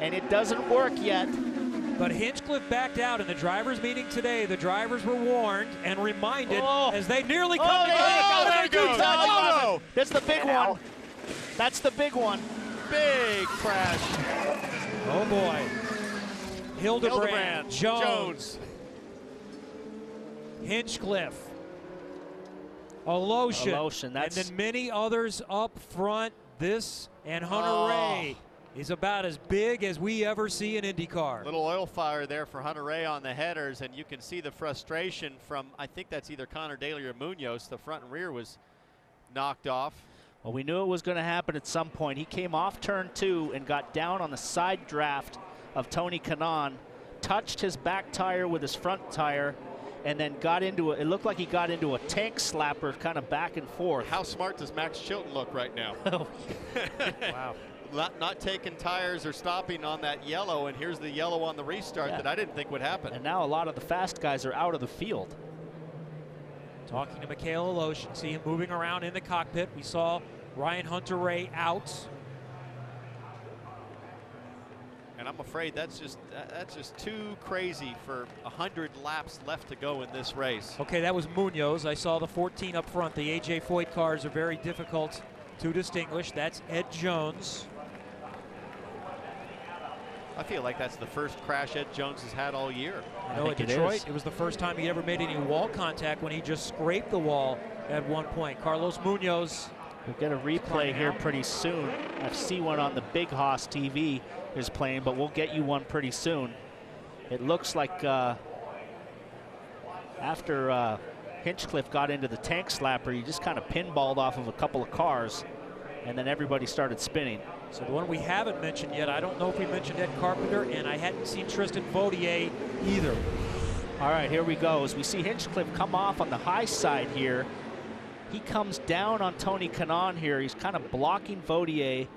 and it doesn't work yet. But Hinchcliffe backed out in the drivers' meeting today. The drivers were warned and reminded as they nearly come together. There it goes. No. That's the big one. That's the big one. Big crash. Oh, boy. Hildebrand, Jones. Hinchcliffe. Alotion. And then many others up front. This and Hunter Ray is about as big as we ever see in IndyCar. Little oil fire there for Hunter Ray on the headers, and you can see the frustration from, I think that's either Connor Daly or Munoz. The front and rear was knocked off. Well, we knew it was going to happen at some point. He came off turn 2 and got down on the side draft of Tony Kanaan, touched his back tire with his front tire, and then got into it looked like he got into a tank slapper kind of back and forth. How smart does Max Chilton look right now? Wow. Not taking tires or stopping on that yellow, and here's the yellow on the restart that I didn't think would happen. And now a lot of the fast guys are out of the field. Talking to Mikhail Alotion, see him moving around in the cockpit. We saw Ryan Hunter-Reay out. And I'm afraid that's just too crazy for 100 laps left to go in this race. Okay, that was Munoz. I saw the 14 up front. The A.J. Foyt cars are very difficult to distinguish. That's Ed Jones. I feel like that's the first crash Ed Jones has had all year. I know at Detroit, it was the first time he ever made any wall contact when he just scraped the wall at one point. Carlos Munoz. We'll get a replay here pretty soon. I see one on the Big Hoss TV is playing, but we'll get you one pretty soon. It looks like after Hinchcliffe got into the tank slapper, he just kind of pinballed off of a couple of cars, and then everybody started spinning. So the one we haven't mentioned yet, I don't know if we mentioned Ed Carpenter, and I hadn't seen Tristan Vautier either. All right, here we go. As we see Hinchcliffe come off on the high side here, he comes down on Tony Kanaan here. He's kind of blocking Vautier.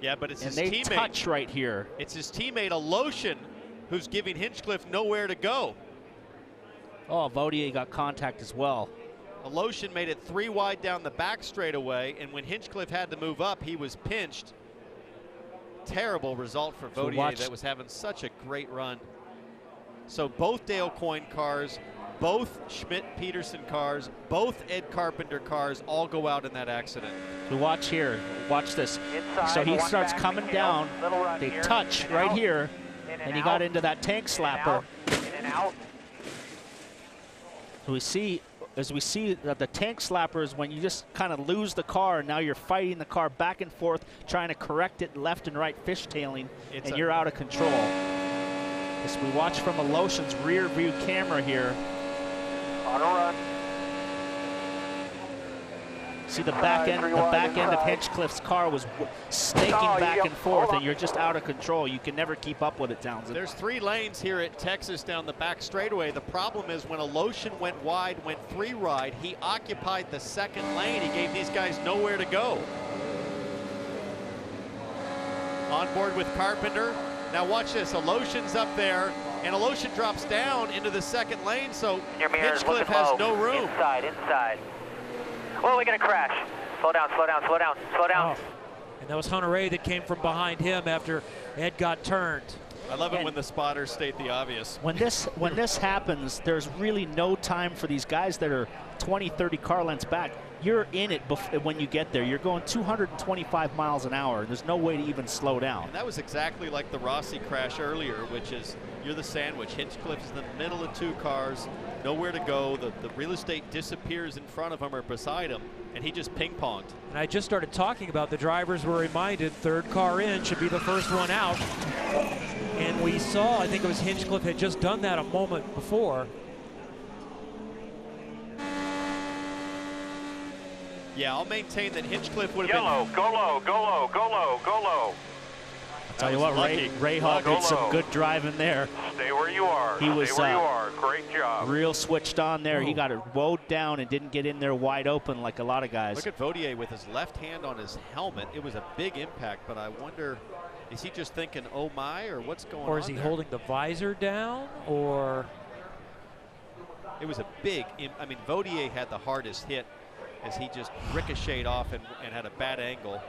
Yeah, but it's his teammate. And they touch right here. It's his teammate, Alotion, who's giving Hinchcliffe nowhere to go. Oh, Vautier got contact as well. Alotion made it 3 wide down the back straightaway, and when Hinchcliffe had to move up, he was pinched. Terrible result for Vautier that was having such a great run. So both Dale Coyne cars, both Schmidt-Peterson cars, both Ed Carpenter cars all go out in that accident. We watch here. Watch this. Inside, so he starts coming down. They here, touch right out, here, and he got into that tank slapper. In and out. So we see, as we see that the tank slapper is when you just kind of lose the car, and now you're fighting the car back and forth, trying to correct it left and right, fishtailing, and you're out of control. As we watch from Alotion's rear view camera here. On a run. See the back end of Hinchcliffe's car was snaking back and forth, and you're just out of control. You can never keep up with it, Townsend. There's 3 lanes here at Texas down the back straightaway. The problem is when Alotion went wide, went 3 wide, he occupied the 2nd lane. He gave these guys nowhere to go. On board with Carpenter. Now watch this, Alotion's up there, and Alotion drops down into the 2nd lane, so Hinchcliffe has no room. Inside. Oh, we're gonna crash. Slow down. Oh. And that was Hunter-Reay that came from behind him after Ed got turned. I love it when the spotters state the obvious. When this happens, there's really no time for these guys that are 20, 30 car lengths back. You're in it when you get there. You're going 225 miles an hour. There's no way to even slow down. And that was exactly like the Rossi crash earlier, which is you're the sandwich. Hinchcliffe's in the middle of 2 cars, nowhere to go. The real estate disappears in front of him or beside him, and he just ping-ponged. And I just started talking about the drivers were reminded 3rd car in should be the first one out. And we saw, I think it was Hinchcliffe had just done that a moment before. Yeah, I'll maintain that Hinchcliffe would have Yellow, been... go low. I'll tell you what, Ray Hall did some good driving there. Stay where you are. He was Stay where you are. Great job. Real switched on there. He got it woed down and didn't get in there wide open like a lot of guys. Look at Vautier with his left hand on his helmet. It was a big impact, but I wonder, is he just thinking, oh my, or what's going on? Or is he holding the visor down, or? It was a big, I mean, Vautier had the hardest hit as he just ricocheted off and had a bad angle.